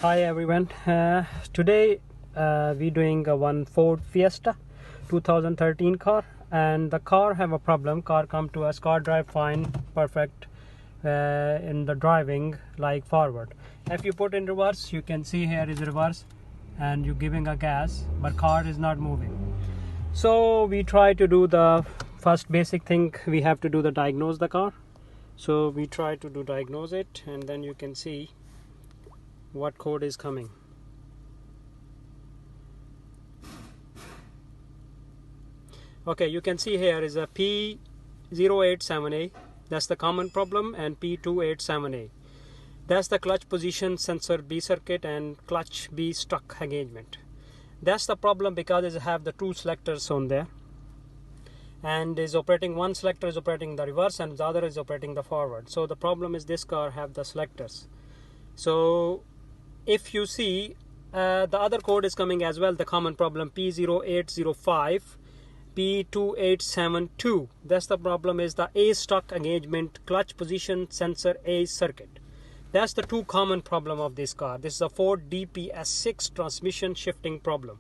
Hi everyone. Today we doing one Ford Fiesta 2013 car, and the car have a problem. Car come to us, car drive fine, perfect in the driving, like forward. If you put in reverse, you can see here is reverse and you giving a gas, but car is not moving. So we try to do the first basic thing. We have to do the diagnose the car. So we try to do diagnose it, and then you can see what code is coming. Okay, you can see here is a P087A, that's the common problem, and P287A, that's the clutch position sensor B circuit and clutch B stuck engagement. That's the problem because it have the two selectors on there, and is operating one selector is operating the reverse and the other is operating the forward. So the problem is this car have the selectors. So if you see the other code is coming as well, the common problem P087A, P2872. That's the problem is the A stuck engagement clutch position sensor A circuit. That's the two common problem of this car. This is a Ford DPS 6 transmission shifting problem.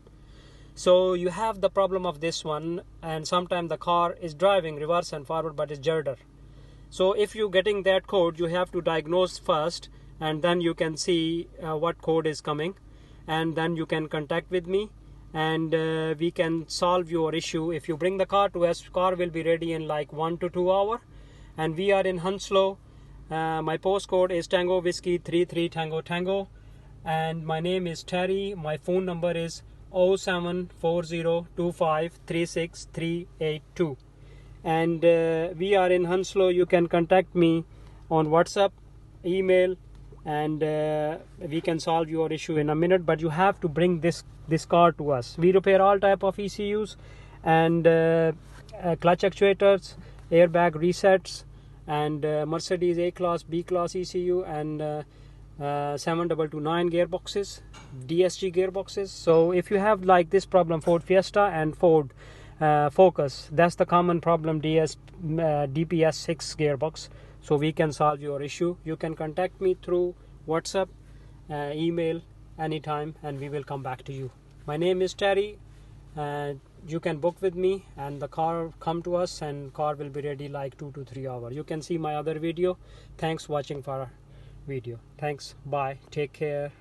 So you have the problem of this one, and sometimes the car is driving reverse and forward but is judder. So if you getting that code, you have to diagnose first, and then you can see what code is coming, and then you can contact with me, and we can solve your issue. If you bring the car to us, car will be ready in like 1 to 2 hours, and we are in Heathrow. My postcode is Tango Whiskey 33 Tango Tango, and my name is Terry. My phone number is 07402536382, and we are in Heathrow. You can contact me on WhatsApp, email, and we can solve your issue in a minute. But you have to bring this car to us. We repair all type of ECUs and clutch actuators, airbag resets, and Mercedes A class, B class ECU, and 7229 gearboxes, DSG gearboxes. So if you have like this problem, Ford Fiesta and Ford Focus, that's the common problem, DPS 6 gearbox. So we can solve your issue. You can contact me through WhatsApp, email, anytime, and we will come back to you. My name is Terry. You can book with me, and the car come to us, and car will be ready like 2 to 3 hours. You can see my other video. Thanks watching for our video. Thanks. Bye. Take care.